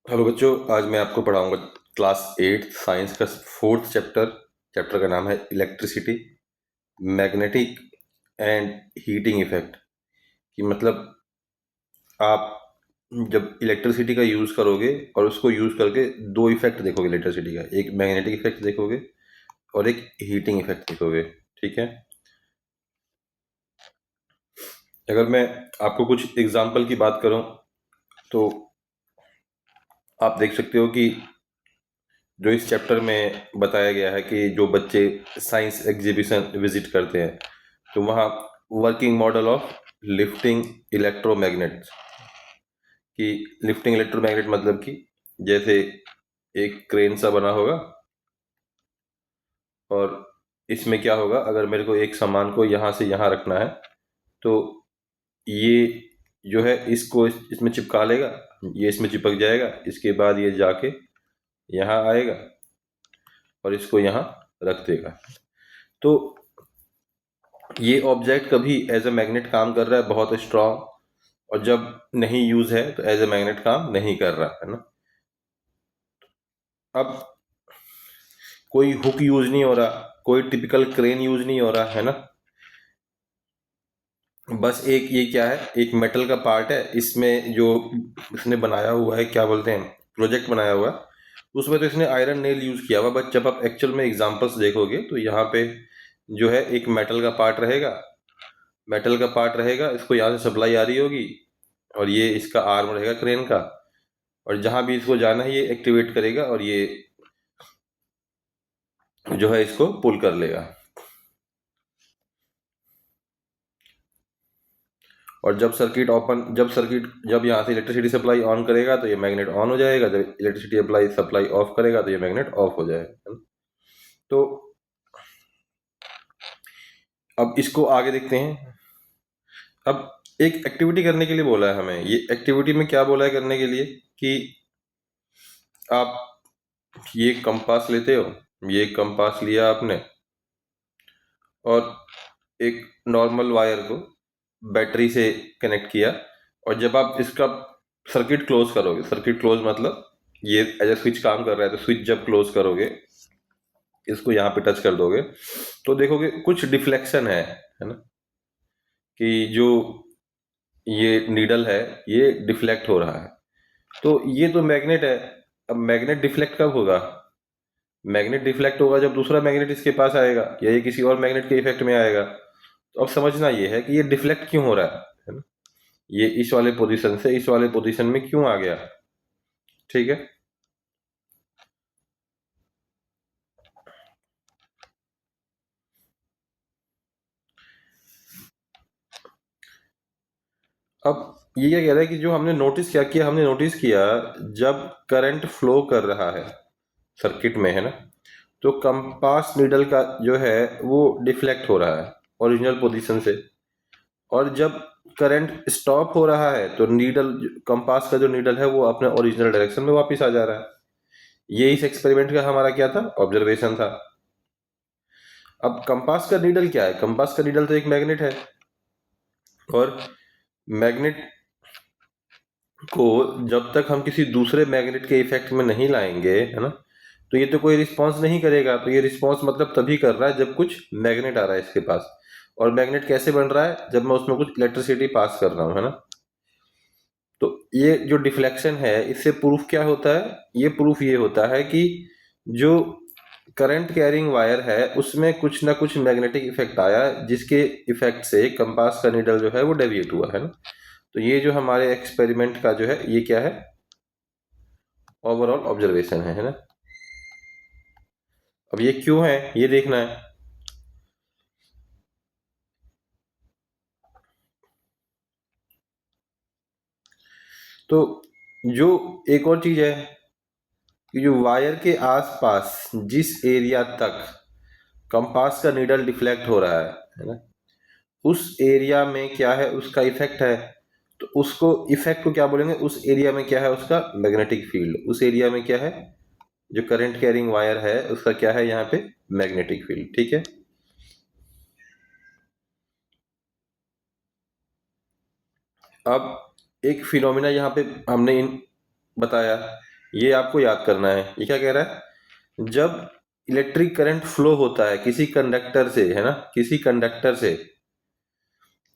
Hello बच्चों, आज मैं आपको पढ़ाऊंगा क्लास 8 साइंस का फोर्थ चैप्टर का नाम है electricity, magnetic and heating effect. कि मतलब आप जब इलेक्ट्रिसिटी का यूज़ करोगे और उसको यूज़ करके दो इफेक्ट देखोगे इलेक्ट्रिसिटी का, एक मैग्नेटिक इफेक्ट देखोगे और एक हीटिंग इफेक्ट देखोगे। ठीक है। अगर मैं आपको कुछ एग्जांपल की बात करूं तो आप देख सकते हो कि जो इस चैप्टर में बताया गया है कि जो बच्चे साइंस एग्जीबिशन विजिट करते हैं तो वहाँ working model of lifting electromagnet, कि लिफ्टिंग इलेक्ट्रोमैग्नेट मतलब कि जैसे एक क्रेन सा बना होगा और इसमें क्या होगा, अगर मेरे को एक सामान को यहाँ से यहाँ रखना है तो ये जो है इसको इसमें चिपका लेगा, ये इसमें चिपक जाएगा, इसके बाद ये जाके यहाँ आएगा और इसको यहाँ रख देगा। तो ये ऑब्जेक्ट कभी एज ए मैग्नेट काम कर रहा है, बहुत स्ट्रांग, और जब नहीं यूज है तो एज ए मैग्नेट काम नहीं कर रहा है ना। अब कोई हुक यूज नहीं हो रहा, कोई टिपिकल क्रेन यूज नहीं हो रहा है ना। बस एक ये क्या है, एक मेटल का पार्ट है, इसमें जो इसने बनाया हुआ है, क्या बोलते हैं, प्रोजेक्ट बनाया हुआ है, उसमें तो इसने आयरन नेल यूज किया हुआ। बट जब आप एक्चुअल में एग्जांपल्स देखोगे तो यहाँ पे जो है एक मेटल का पार्ट रहेगा, मेटल का पार्ट रहेगा, इसको यहाँ से सप्लाई आ रही होगी और ये इसका आर्म रहेगा क्रेन का, और जहां भी इसको जाना है ये एक्टिवेट करेगा और ये जो है इसको पुल कर लेगा। और जब यहाँ से इलेक्ट्रिसिटी सप्लाई ऑन करेगा तो ये मैग्नेट ऑन हो जाएगा, जब इलेक्ट्रिसिटी अप्लाई सप्लाई ऑफ करेगा तो ये मैग्नेट ऑफ हो जाएगा। तो अब इसको आगे देखते हैं। अब एक एक्टिविटी करने के लिए बोला है हमें, ये एक्टिविटी में क्या बोला है करने के लिए कि आप ये कंपास लेते हो, ये कंपास लिया आपने और एक नॉर्मल वायर को बैटरी से कनेक्ट किया, और जब आप इसका सर्किट क्लोज करोगे, सर्किट क्लोज मतलब ये एज ए स्विच काम कर रहा है, तो स्विच जब क्लोज करोगे, इसको यहाँ पे टच कर दोगे तो देखोगे कुछ डिफ्लेक्शन है ना, कि जो ये नीडल है ये डिफ्लेक्ट हो रहा है। तो ये तो मैग्नेट है। अब मैग्नेट डिफ्लेक्ट कब होगा? मैग्नेट डिफ्लेक्ट होगा जब दूसरा मैग्नेट इसके पास आएगा या ये किसी और मैग्नेट के इफेक्ट में आएगा। तो अब समझना ये है कि ये डिफ्लेक्ट क्यों हो रहा है ना, ये इस वाले पोजीशन से इस वाले पोजीशन में क्यों आ गया। ठीक है। अब ये क्या कह रहा है कि जो हमने नोटिस क्या किया, हमने नोटिस किया जब करंट फ्लो कर रहा है सर्किट में, है ना, तो कंपास नीडल का जो है वो डिफ्लेक्ट हो रहा है ओरिजिनल पोजीशन से, और जब करंट स्टॉप हो रहा है तो नीडल, कंपास का जो नीडल है वो अपने ओरिजिनल डायरेक्शन में वापस आ जा रहा है। ये इस एक्सपेरिमेंट का हमारा क्या था, ऑब्जर्वेशन था। अब कंपास का नीडल क्या है, कंपास का नीडल तो एक मैग्नेट है, और मैग्नेट को जब तक हम किसी दूसरे मैग्नेट के इफेक्ट में नहीं लाएंगे, है ना, तो ये तो कोई रिस्पॉन्स नहीं करेगा। तो ये रिस्पॉन्स मतलब तभी कर रहा है जब कुछ मैग्नेट आ रहा है इसके पास। और मैग्नेट कैसे बन रहा है, जब मैं उसमें कुछ इलेक्ट्रिसिटी पास कर रहा हूँ, है ना। तो ये जो डिफ्लेक्शन है इससे प्रूफ क्या होता है, ये प्रूफ ये होता है कि जो करंट कैरिंग वायर है उसमें कुछ ना कुछ मैग्नेटिक इफेक्ट आया, जिसके इफेक्ट से कंपास का नीडल जो है वो डेविएट हुआ, है ना। तो ये जो हमारे एक्सपेरिमेंट का जो है ये क्या है, ओवरऑल ऑब्जर्वेशन है ना। अब ये क्यों है ये देखना है। तो जो एक और चीज है कि जो वायर के आसपास जिस एरिया तक कंपास का नीडल डिफ्लेक्ट हो रहा है ना, उस एरिया में क्या है, उसका इफेक्ट है। तो उसको इफेक्ट को क्या बोलेंगे, उस एरिया में क्या है, उसका मैग्नेटिक फील्ड। उस एरिया में क्या है, जो करंट कैरिंग वायर है उसका क्या है यहाँ पे, मैग्नेटिक फील्ड। ठीक है। अब एक फिनोमिना यहाँ पे हमने बताया ये आपको याद करना है। ये क्या कह रहा है, जब इलेक्ट्रिक करंट फ्लो होता है किसी कंडक्टर से, है ना, किसी कंडक्टर से,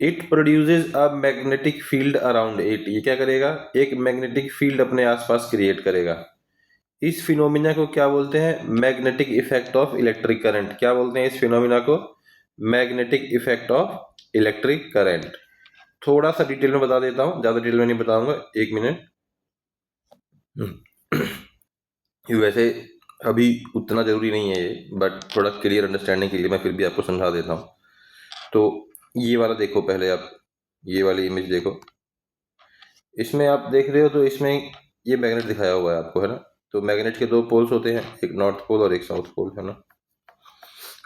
it produces a magnetic field around it. ये क्या करेगा, एक मैग्नेटिक फील्ड अपने आसपास क्रिएट करेगा। इस फिनोमिना को क्या बोलते हैं, magnetic effect of electric current. क्या बोलते हैं इस फिनोमिना को, magnetic effect of electric current. थोड़ा सा डिटेल में बता देता हूँ, ज्यादा डिटेल में नहीं बताऊंगा, 1 मिनट। वैसे अभी उतना जरूरी नहीं है ये, बट थोड़ा क्लियर अंडरस्टैंडिंग के लिए मैं फिर भी आपको समझा देता हूँ। तो ये वाला देखो पहले आप, ये वाली इमेज देखो। इसमें आप देख रहे हो तो इसमें ये मैग्नेट दिखाया हुआ है आपको, है ना। तो मैग्नेट के 2 पोल्स होते हैं, एक नॉर्थ पोल और एक साउथ पोल, है ना।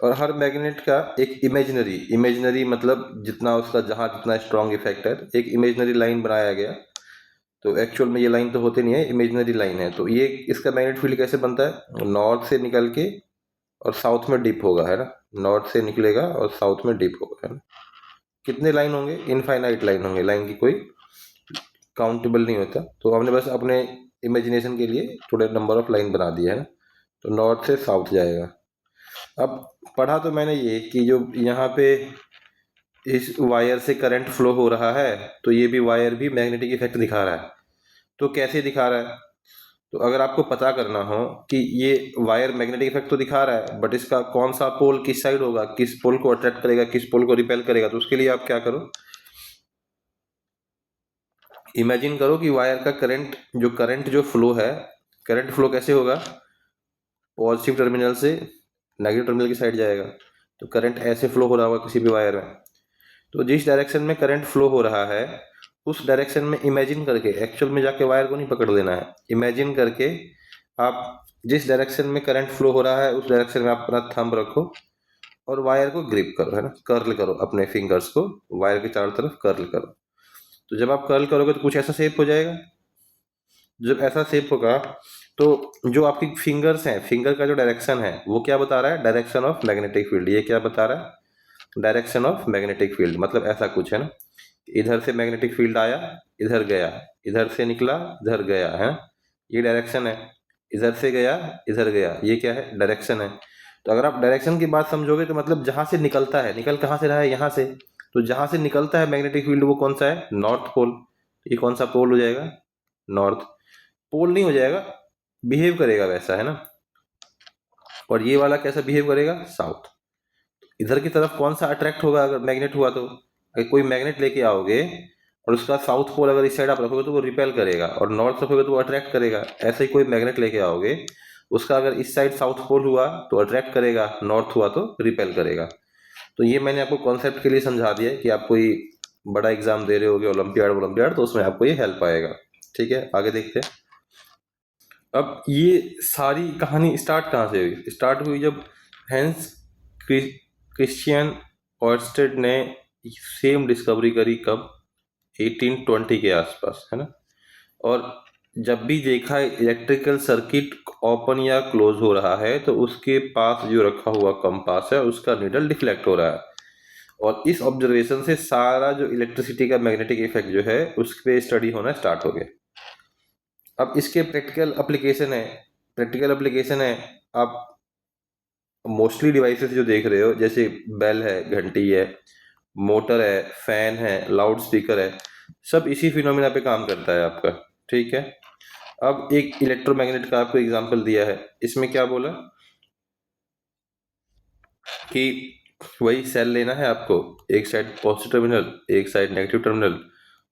और हर मैग्नेट का एक इमेजिनरी, इमेजिनरी मतलब जितना उसका जहाँ जितना स्ट्रॉन्ग इफेक्ट है, एक इमेजिनरी लाइन बनाया गया। तो एक्चुअल में ये लाइन तो होती नहीं है, इमेजिनरी लाइन है। तो ये इसका मैग्नेट फील्ड कैसे बनता है, नॉर्थ से निकल के और साउथ में डिप होगा, है ना। नॉर्थ से निकलेगा और साउथ में डिप होगा, है ना। कितने लाइन होंगे, इनफाइनाइट लाइन होंगे, लाइन की कोई काउंटेबल नहीं होता। तो हमने बस अपने इमेजिनेशन के लिए थोड़े नंबर ऑफ लाइन बना दिया है ना। तो नॉर्थ से साउथ जाएगा। अब पढ़ा तो मैंने ये कि जो यहाँ पे इस वायर से करंट फ्लो हो रहा है, तो ये भी वायर भी मैग्नेटिक इफेक्ट दिखा रहा है। तो कैसे दिखा रहा है, तो अगर आपको पता करना हो कि ये वायर मैग्नेटिक इफेक्ट तो दिखा रहा है, बट इसका कौन सा पोल किस साइड होगा, किस पोल को अट्रैक्ट करेगा, किस पोल को रिपेल करेगा, तो उसके लिए आप क्या करो, इमेजिन करो कि वायर का करंट जो फ्लो है, करंट फ्लो कैसे होगा, पॉजिटिव टर्मिनल से नेगेटिव टर्मिनल की साइड जाएगा। तो करंट ऐसे फ्लो हो रहा होगा किसी भी वायर में। तो जिस डायरेक्शन में करंट फ्लो हो रहा है, उस डायरेक्शन में इमेजिन करके, एक्चुअल में जाके वायर को नहीं पकड़ लेना है, इमेजिन करके आप जिस डायरेक्शन में करंट फ्लो हो रहा है उस डायरेक्शन में आप अपना थंब रखो और वायर को ग्रिप करो, है ना, कर्ल करो अपने फिंगर्स को, वायर के चारों तरफ कर्ल करो। तो जब आप कर्ल करोगे तो कुछ ऐसा शेप हो जाएगा। जब ऐसा शेप होगा तो जो आपकी फिंगर्स हैं, फिंगर का जो डायरेक्शन है वो क्या बता रहा है, डायरेक्शन ऑफ मैग्नेटिक फील्ड। ये क्या बता रहा है, डायरेक्शन ऑफ मैग्नेटिक फील्ड। मतलब ऐसा कुछ है ना, इधर से मैग्नेटिक फील्ड आया, इधर गया, इधर से निकला, इधर गया, है। ये डायरेक्शन है। इधर से गया, इधर गया, ये क्या है, डायरेक्शन है। तो अगर आप डायरेक्शन की बात समझोगे तो मतलब जहां से निकलता है, निकल कहाँ से रहा है, यहाँ से। तो जहां से निकलता है मैग्नेटिक फील्ड वो कौन सा है, नॉर्थ पोल। ये कौन सा पोल हो जाएगा, नॉर्थ पोल नहीं हो जाएगा, बिहेव करेगा वैसा, है ना। और ये वाला कैसा बिहेव करेगा, साउथ। इधर की तरफ कौन सा अट्रैक्ट होगा, अगर मैग्नेट हुआ तो, अगर कोई मैग्नेट लेके आओगे और उसका साउथ पोल अगर इस साइड आप रखोगे तो वो रिपेल करेगा, और नॉर्थ रखोगे तो वो अट्रैक्ट करेगा। ऐसे ही कोई मैग्नेट लेके आओगे, उसका अगर इस साइड साउथ पोल हुआ तो अट्रैक्ट करेगा, नॉर्थ हुआ तो रिपेल करेगा। तो ये मैंने आपको कॉन्सेप्ट के लिए समझा दिया है कि आप कोई बड़ा एग्जाम दे रहे होगे, ओलंपियाड ओलंपियाड, तो उसमें आपको ये हेल्प आएगा। ठीक है, आगे देखते हैं। अब ये सारी कहानी स्टार्ट कहाँ से हुई, स्टार्ट हुई जब हैंस क्रिश्चियन ऑर्स्टेड ने सेम डिस्कवरी करी, कब, 1820 के आसपास, है ना। और जब भी देखा इलेक्ट्रिकल सर्किट ओपन या क्लोज हो रहा है तो उसके पास जो रखा हुआ कंपास है उसका नीडल डिफ्लेक्ट हो रहा है। और इस ऑब्जर्वेशन से सारा जो इलेक्ट्रिसिटी का मैग्नेटिक इफेक्ट जो है उस पे स्टडी होना स्टार्ट हो गया। अब इसके प्रैक्टिकल एप्लीकेशन है, प्रैक्टिकल एप्लीकेशन है। आप मोस्टली डिवाइसेस जो देख रहे हो, जैसे बेल है, घंटी है, मोटर है, फैन है, लाउड स्पीकर है, सब इसी फिनोमिना पे काम करता है आपका। ठीक है। अब एक इलेक्ट्रोमैग्नेट का आपको एग्जांपल दिया है, इसमें क्या बोला कि वही सेल लेना है आपको, एक साइड पॉजिटिव टर्मिनल, एक साइड नेगेटिव टर्मिनल,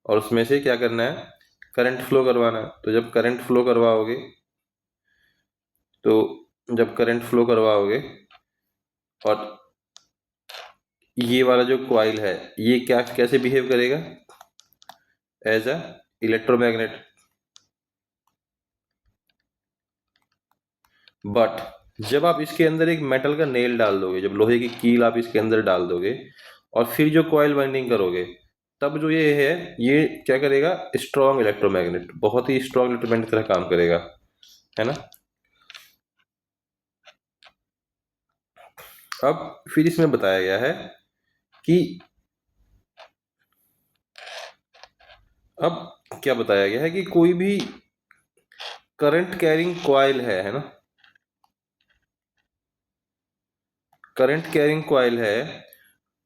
और उसमें से क्या करना है, करंट फ्लो करवाना है। तो जब करंट फ्लो करवाओगे, तो जब करंट फ्लो करवाओगे और ये वाला जो कॉइल है ये क्या कैसे बिहेव करेगा, एज अ इलेक्ट्रोमैग्नेट। बट जब आप इसके अंदर एक मेटल का नेल डाल दोगे, जब लोहे की कील आप इसके अंदर डाल दोगे और फिर जो कॉइल वाइंडिंग करोगे, तब जो ये है ये क्या करेगा, स्ट्रॉन्ग इलेक्ट्रोमैग्नेट, बहुत ही स्ट्रॉन्ग इलेक्ट्रोमैग्नेट की तरह काम करेगा, है ना। अब फिर इसमें बताया गया है कि अब क्या बताया गया है कि कोई भी करंट कैरिंग कॉइल है ना, करंट कैरिंग कॉइल है,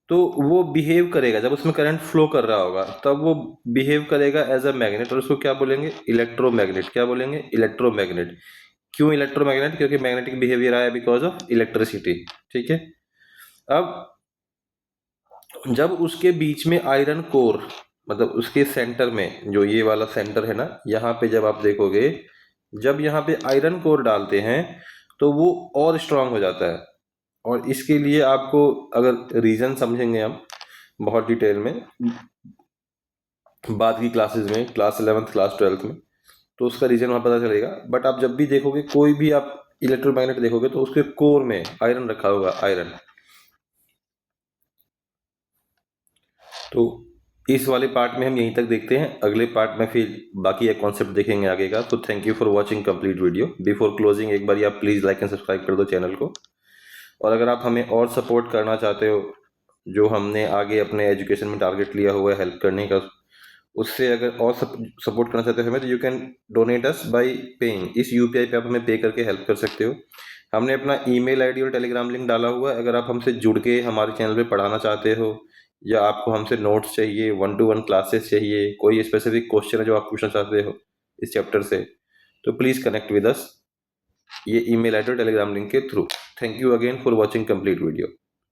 तो वो बिहेव करेगा जब उसमें करंट फ्लो कर रहा होगा, तब वो बिहेव करेगा एज अ मैग्नेट, और उसको क्या बोलेंगे, इलेक्ट्रोमैग्नेट। क्या बोलेंगे, इलेक्ट्रोमैग्नेट। क्यों इलेक्ट्रोमैग्नेट, क्योंकि मैग्नेटिक बिहेवियर आया बिकॉज ऑफ इलेक्ट्रिसिटी। ठीक है। अब जब उसके बीच में आयरन कोर, मतलब उसके सेंटर में, जो ये वाला सेंटर है ना, यहाँ पे जब आप देखोगे, जब यहाँ पे आयरन कोर डालते हैं तो वो और स्ट्रांग हो जाता है। और इसके लिए आपको अगर रीजन समझेंगे हम बहुत डिटेल में बाद की क्लासेस में, क्लास 11th क्लास 12th में, तो उसका रीजन वहाँ पता चलेगा। बट आप जब भी देखोगे, कोई भी आप इलेक्ट्रोमैग्नेट देखोगे, तो उसके कोर में आयरन रखा होगा, आयरन। तो इस वाले पार्ट में हम यहीं तक देखते हैं, अगले पार्ट में फिर बाकी एक कॉन्सेप्ट देखेंगे आगे का। तो thank you for watching complete video. Before closing एक बार आप प्लीज़ लाइक एंड सब्सक्राइब कर दो चैनल को। और अगर आप हमें और सपोर्ट करना चाहते हो, जो हमने आगे अपने एजुकेशन में टारगेट लिया हुआ है हेल्प करने का, उससे अगर और सपोर्ट करना चाहते हो हमें, तो you can donate us bye paying. इस यूपीआई पे आप हमें पे करके हेल्प कर सकते हो। हमने अपना ईमेल आईडी और टेलीग्राम लिंक डाला हुआ है। अगर आप हमसे जुड़ के हमारे चैनल पे पढ़ाना चाहते हो, या आपको हमसे नोट्स चाहिए, 1-to-1 क्लासेस चाहिए, कोई स्पेसिफिक क्वेश्चन है जो आप पूछना चाहते हो इस चैप्टर से, तो प्लीज़ कनेक्ट विद अस, ये ईमेल आईडी और टेलीग्राम लिंक के through. Thank you again for watching complete video.